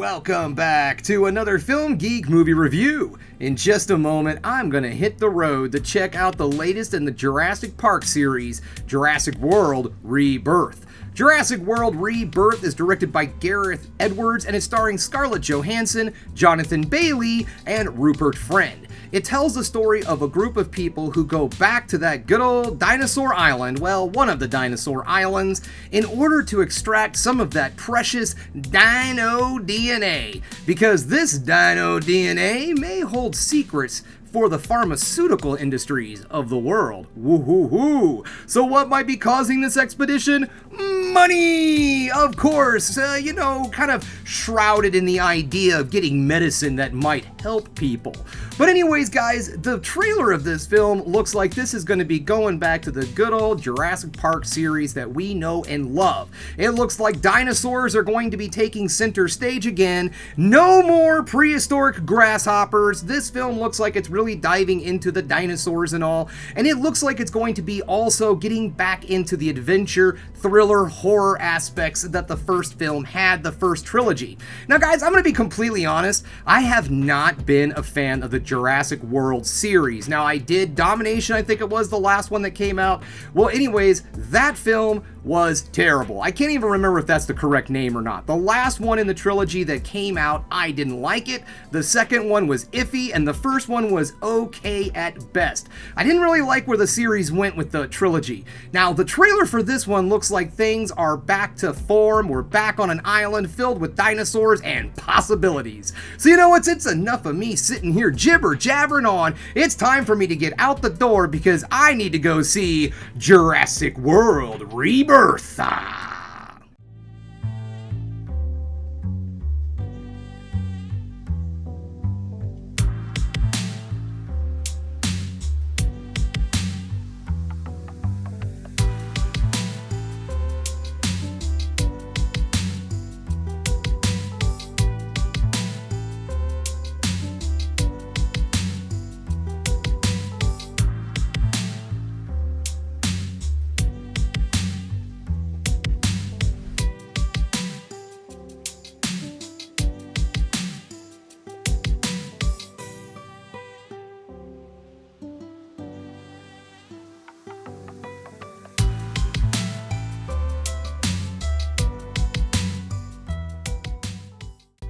Welcome back to another Film Geek movie review. In just a moment, I'm gonna hit the road to check out the latest in the Jurassic Park series, Jurassic World Rebirth. Jurassic World Rebirth is directed by Gareth Edwards and is starring Scarlett Johansson, Jonathan Bailey, and Rupert Friend. It tells the story of a group of people who go back to that good old dinosaur island, well, one of the dinosaur islands, in order to extract some of that precious dino DNA. Because this dino DNA may hold secrets for the pharmaceutical industries of the world. Woo-hoo-hoo. So what might be causing this expedition? Money! Of course, kind of shrouded in the idea of getting medicine that might help people. But anyways, guys, the trailer of this film looks like this is going to be going back to the good old Jurassic Park series that we know and love. It looks like dinosaurs are going to be taking center stage again. No more prehistoric grasshoppers. This film looks like it's really diving into the dinosaurs and all, and it looks like it's going to be also getting back into the adventure, thriller, horror aspects that the first film had, the first trilogy. Now guys, I'm going to be completely honest, I have not been a fan of the Jurassic World series. Now I did Domination, I think it was the last one that came out. Well anyways, that film was terrible. I can't even remember if that's the correct name or not. The last one in the trilogy that came out, I didn't like it. The second one was iffy, and the first one was okay at best. I didn't really like where the series went with the trilogy. Now, the trailer for this one looks like things are back to form. We're back on an island filled with dinosaurs and possibilities. So you know what? It's enough of me sitting here jibber-jabbering on. It's time for me to get out the door because I need to go see Jurassic World Rebirth.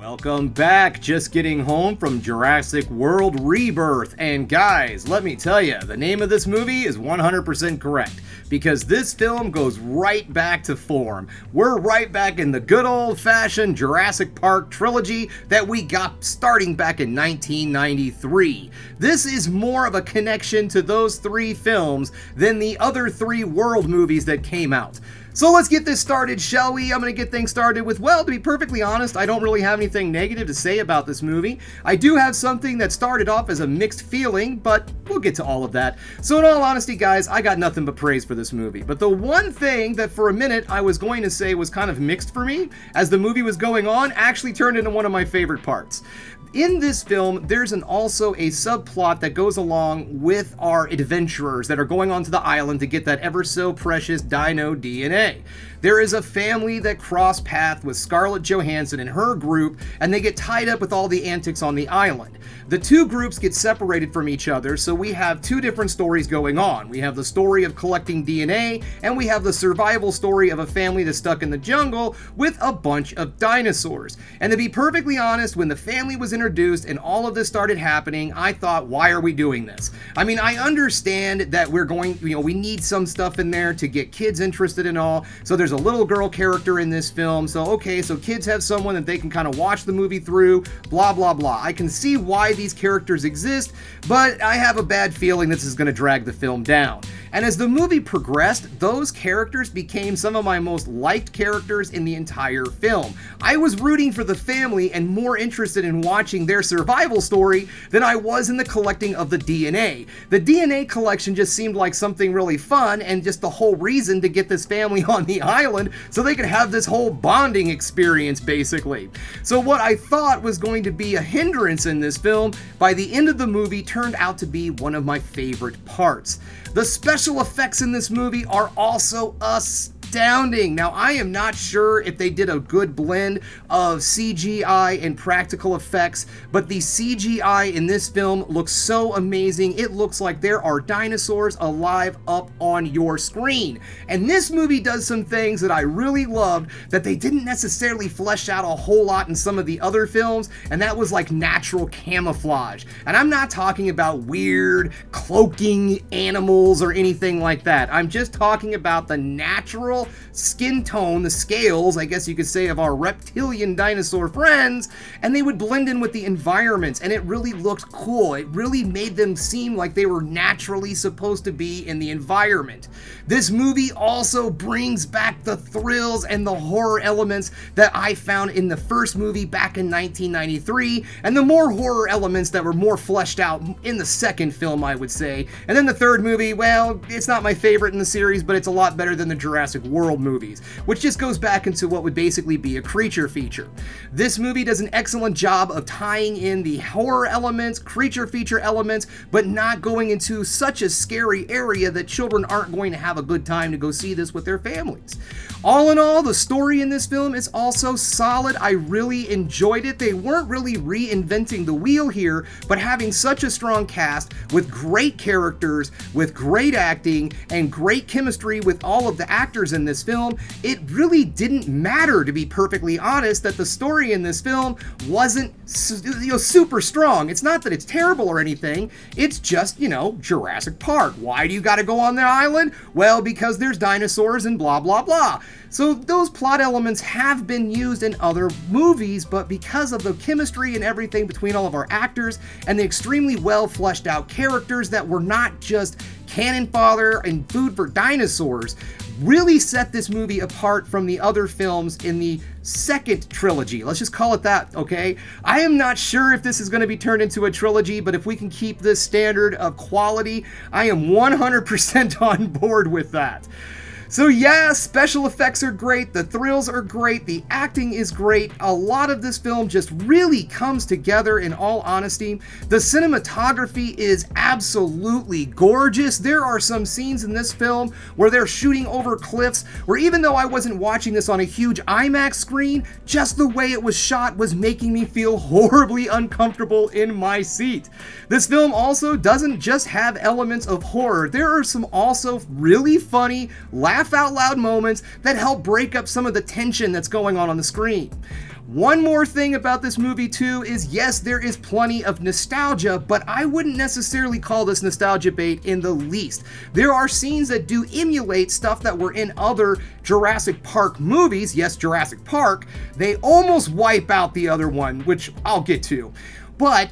Welcome back, just getting home from Jurassic World Rebirth, and guys, let me tell you, the name of this movie is 100% correct, because this film goes right back to form. We're right back in the good old-fashioned Jurassic Park trilogy that we got starting back in 1993. This is more of a connection to those three films than the other three world movies that came out. So let's get this started, shall we? I'm going to get things started with, well, to be perfectly honest, I don't really have anything negative to say about this movie. I do have something that started off as a mixed feeling, but we'll get to all of that. So in all honesty, guys, I got nothing but praise for this movie. But the one thing that for a minute I was going to say was kind of mixed for me as the movie was going on actually turned into one of my favorite parts. In this film, there's also a subplot that goes along with our adventurers that are going onto the island to get that ever so precious dino DNA. There is a family that cross paths with Scarlett Johansson and her group, and they get tied up with all the antics on the island. The two groups get separated from each other, so we have two different stories going on. We have the story of collecting DNA, and we have the survival story of a family that's stuck in the jungle with a bunch of dinosaurs. And to be perfectly honest, when the family was introduced and all of this started happening, I thought, why are we doing this? I mean, I understand that we're going, we need some stuff in there to get kids interested and all, so there's a little girl character in this film, so okay, so kids have someone that they can kind of watch the movie through, blah blah blah. I can see why these characters exist, but I have a bad feeling this is going to drag the film down. And as the movie progressed, those characters became some of my most liked characters in the entire film. I was rooting for the family and more interested in watching their survival story than I was in the collecting of the DNA. The DNA collection just seemed like something really fun and just the whole reason to get this family on the island so they could have this whole bonding experience, basically. So what I thought was going to be a hindrance in this film, by the end of the movie turned out to be one of my favorite parts. The special effects in this movie are also astounding. Now, I am not sure if they did a good blend of CGI and practical effects, but the CGI in this film looks so amazing. It looks like there are dinosaurs alive up on your screen. And this movie does some things that I really loved that they didn't necessarily flesh out a whole lot in some of the other films, and that was like natural camouflage. And I'm not talking about weird cloaking animals or anything like that. I'm just talking about the natural skin tone, the scales, I guess you could say, of our reptilian dinosaur friends, and they would blend in with the environments, and it really looked cool. It really made them seem like they were naturally supposed to be in the environment. This movie also brings back the thrills and the horror elements that I found in the first movie back in 1993, and the more horror elements that were more fleshed out in the second film, I would say. And then the third movie, well, it's not my favorite in the series, but it's a lot better than the Jurassic World movies, which just goes back into what would basically be a creature feature. This movie does an excellent job of tying in the horror elements, creature feature elements, but not going into such a scary area that children aren't going to have a good time to go see this with their families. All in all, the story in this film is also solid. I really enjoyed it. They weren't really reinventing the wheel here, but having such a strong cast with great characters, with great acting, and great chemistry with all of the actors in this film, it really didn't matter, to be perfectly honest, that the story in this film wasn't super strong. It's not that it's terrible or anything. It's just, Jurassic Park. Why do you gotta go on the island? Well, because there's dinosaurs and blah, blah, blah. So those plot elements have been used in other movies, but because of the chemistry and everything between all of our actors and the extremely well fleshed out characters that were not just cannon fodder and food for dinosaurs, really set this movie apart from the other films in the second trilogy. Let's just call it that, okay? I am not sure if this is going to be turned into a trilogy, but if we can keep this standard of quality, I am 100% on board with that. So yeah, special effects are great, the thrills are great, the acting is great. A lot of this film just really comes together, in all honesty. The cinematography is absolutely gorgeous. There are some scenes in this film where they're shooting over cliffs, where even though I wasn't watching this on a huge IMAX screen, just the way it was shot was making me feel horribly uncomfortable in my seat. This film also doesn't just have elements of horror. There are some also really funny, laugh out loud moments that help break up some of the tension that's going on the screen. One more thing about this movie too is, yes, there is plenty of nostalgia, but I wouldn't necessarily call this nostalgia bait in the least. There are scenes that do emulate stuff that were in other Jurassic Park movies. Yes, Jurassic Park. They almost wipe out the other one, which I'll get to. But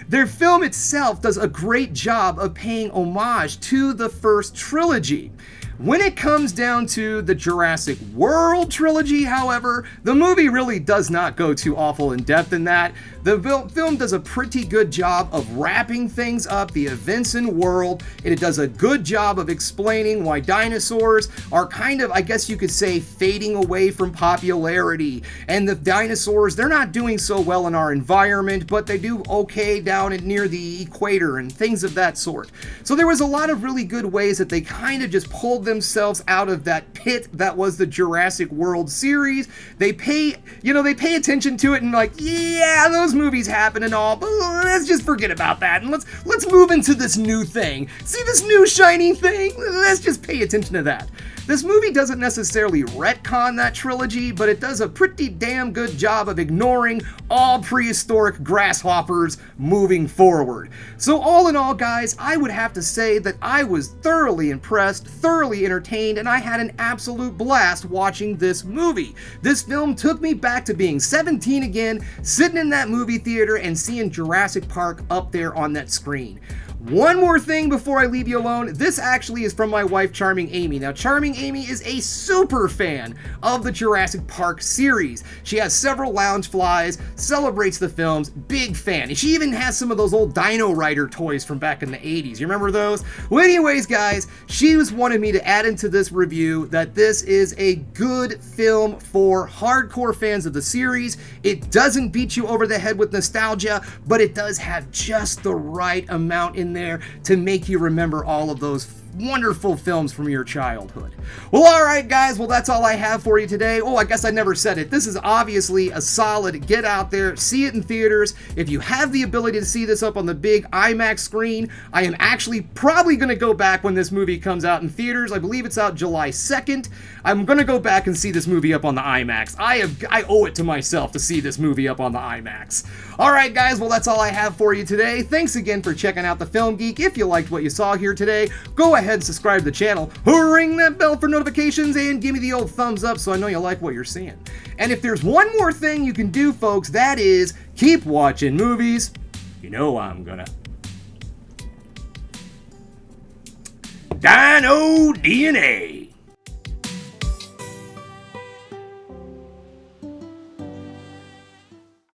their film itself does a great job of paying homage to the first trilogy. When it comes down to the Jurassic World trilogy, however, the movie really does not go too awful in depth in that. The film does a pretty good job of wrapping things up, the events in world. It does a good job of explaining why dinosaurs are kind of, I guess you could say, fading away from popularity. And the dinosaurs, they're not doing so well in our environment, but they do okay down near the equator and things of that sort. So there was a lot of really good ways that they kind of just pulled themselves out of that pit that was the Jurassic World series. They pay attention to it and like, yeah, those movies happen and all, but let's just forget about that and let's move into this new thing. See this new shiny thing? Let's just pay attention to that. This movie doesn't necessarily retcon that trilogy, but it does a pretty damn good job of ignoring all prehistoric grasshoppers moving forward. So all in all, guys, I would have to say that I was thoroughly impressed, thoroughly entertained, and I had an absolute blast watching this movie. This film took me back to being 17 again, sitting in that movie theater and seeing Jurassic Park up there on that screen. One more thing before I leave you alone. This actually is from my wife, Charming Amy. Now, Charming Amy is a super fan of the Jurassic Park series. She has several Loungeflies, celebrates the films, big fan. And she even has some of those old Dino Rider toys from back in the 80s. You remember those? Well, anyways, guys, she was wanting me to add into this review that this is a good film for hardcore fans of the series. It doesn't beat you over the head with nostalgia, but it does have just the right amount in there to make you remember all of those wonderful films from your childhood. Well, alright guys, well that's all I have for you today. Oh, I guess I never said it. This is obviously a solid get out there, see it in theaters. If you have the ability to see this up on the big IMAX screen, I am actually probably going to go back when this movie comes out in theaters. I believe it's out July 2nd. I'm going to go back and see this movie up on the IMAX. I owe it to myself to see this movie up on the IMAX. Alright guys, well that's all I have for you today. Thanks again for checking out the Film Geek. If you liked what you saw here today, go ahead and subscribe to the channel, ring that bell for notifications, and give me the old thumbs up so I know you like what you're seeing. And if there's one more thing you can do, folks, that is keep watching movies. You know I'm gonna. Dino DNA.